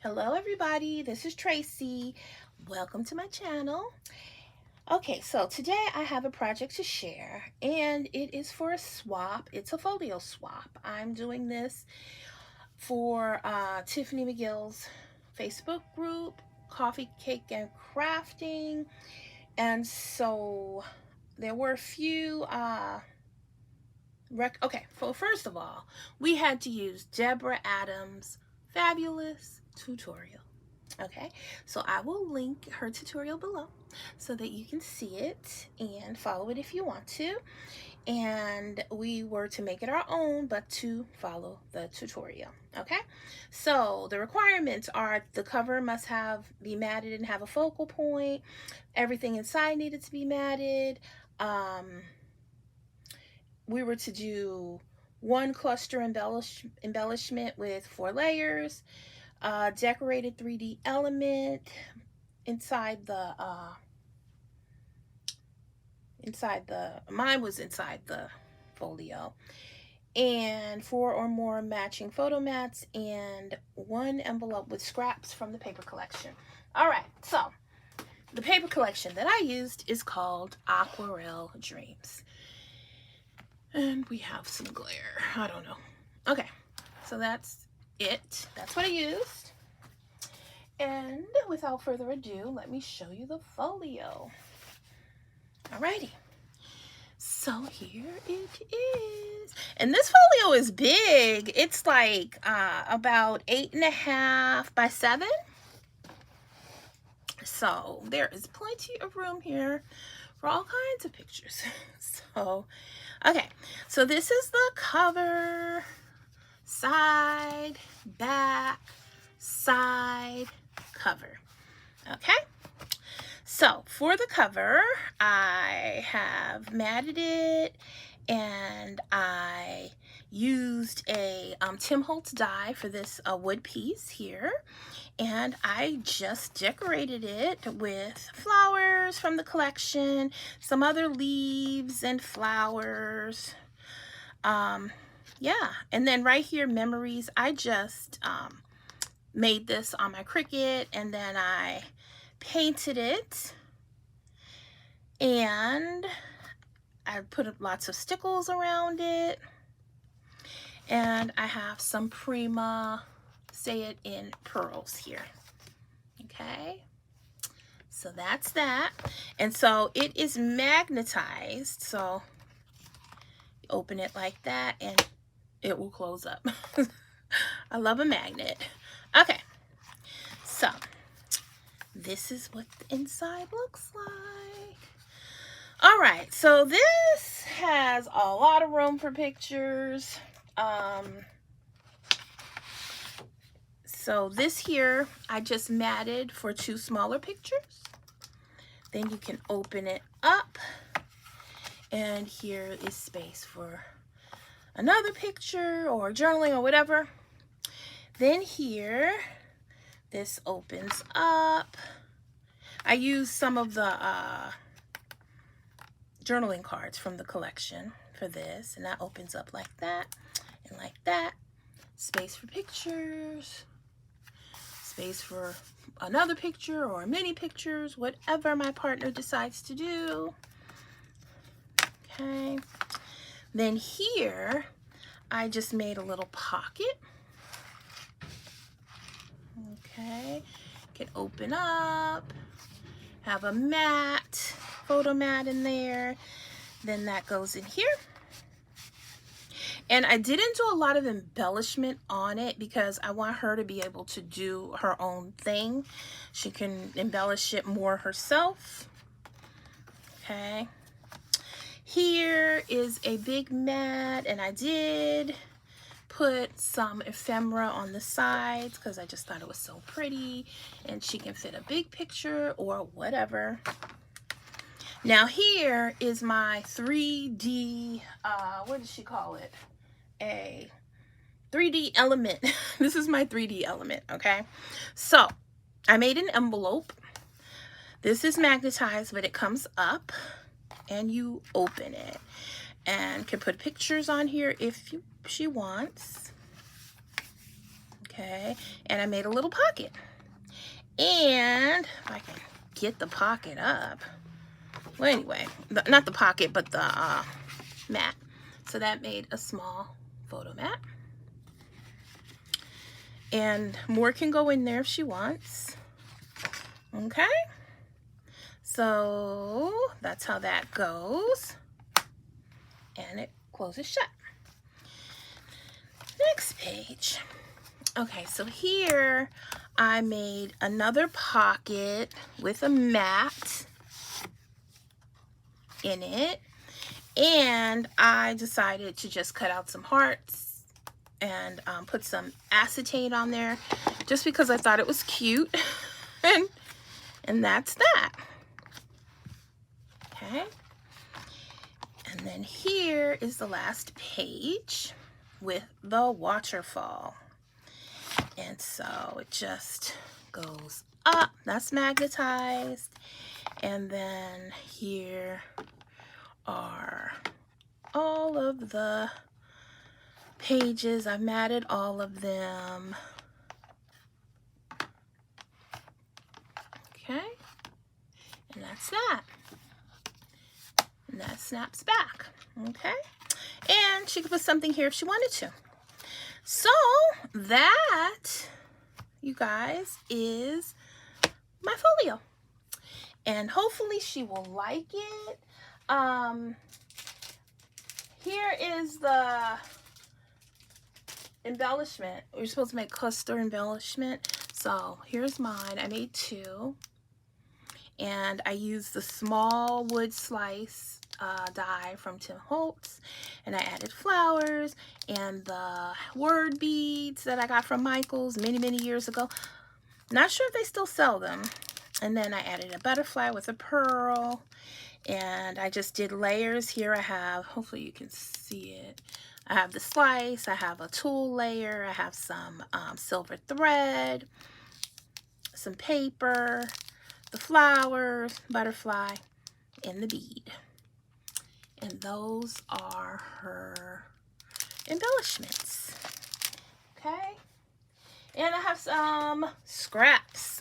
Hello everybody, this is Tracy. Welcome to my channel. Okay, so today I have a project to share and it is for a swap. It's a folio swap. I'm doing this for Tiffany McGill's Facebook group, Coffee, Cake, and Crafting. And so there were a few okay, so first of all, we had to use Deborah Adams' fabulous tutorial. Okay, so I will link her tutorial below so that you can see it and follow it if you want to. And we were to make it our own, but to follow the tutorial. Okay, so the requirements are the cover must be matted and have a focal point. Everything inside needed to be matted. We were to do one cluster embellishment with 4 layers, decorated 3D element inside the mine was inside the folio, and 4 or more matching photo mats and 1 envelope with scraps from the paper collection. All right, so the paper collection that I used is called Aquarelle Dreams. And we have some glare. I don't know. Okay, so that's it. That's what I used. And without further ado, let me show you the folio. Alrighty. So here it is. And this folio is big. It's like about 8.5 by 7. So there is plenty of room here for all kinds of pictures. So, okay, so this is the cover, side, back, side, cover. Okay, so for the cover, I have matted it and I used a Tim Holtz die for this wood piece here. And I just decorated it with flowers from the collection, some other leaves and flowers. Yeah, and then right here, memories. I just made this on my Cricut and then I painted it. And I put lots of stickles around it. And I have some Prima Say It in pearls here. Okay, so that's that. And so it is magnetized, so you open it like that and it will close up. I love a magnet. Okay, so this is what the inside looks like. All right, so this has a lot of room for pictures. So this here, I just matted for 2 smaller pictures. Then you can open it up. And here is space for another picture or journaling or whatever. Then here, this opens up. I used some of the journaling cards from the collection for this. And that opens up like that and like that. Space for pictures. Space for another picture or many pictures, whatever my partner decides to do. Okay, then here I just made a little pocket. Okay, can open up, have a mat, photo mat in there, then that goes in here. And I didn't do a lot of embellishment on it because I want her to be able to do her own thing. She can embellish it more herself. Okay. Here is a big mat, and I did put some ephemera on the sides because I just thought it was so pretty, and she can fit a big picture or whatever. Now here is my 3D, what did she call it? A 3D element. This is my 3D element, okay? So I made an envelope. This is magnetized, but it comes up and you open it and can put pictures on here if she wants. Okay, and I made a little pocket. And if I can get the pocket up. Well, anyway, not the pocket, but the mat. So that made a small photo mat. And more can go in there if she wants. Okay. So that's how that goes. And it closes shut. Next page. Okay, so here I made another pocket with a mat in it. And I decided to just cut out some hearts and put some acetate on there just because I thought it was cute. and that's that. Okay. And then here is the last page with the waterfall. And so it just goes up. That's magnetized. And then here are all of the pages. I've matted all of them. Okay. And that's that. And that snaps back. Okay. And she could put something here if she wanted to. So that, you guys, is my folio. And hopefully she will like it. Here is the embellishment. We're supposed to make cluster embellishment. So here's mine. I made 2. And I used the small wood slice die from Tim Holtz, and I added flowers and the word beads that I got from Michael's many years ago. Not sure if they still sell them. And then I added a butterfly with a pearl, and I just did layers. Here I have, hopefully you can see it, I have the slice, I have a tulle layer, I have some silver thread, some paper, the flowers, butterfly, and the bead. And those are her embellishments. Okay. And I have some scraps.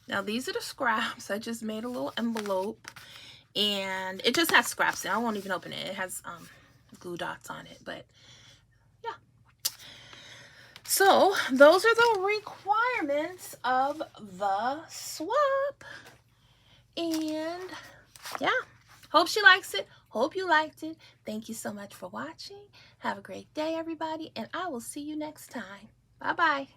Now these are the scraps. I just made a little envelope. And it just has scraps in it. I won't even open it. It has glue dots on it. But yeah. So those are the requirements of the swap. And yeah. Hope she likes it. Hope you liked it. Thank you so much for watching. Have a great day, everybody, and I will see you next time. Bye-bye.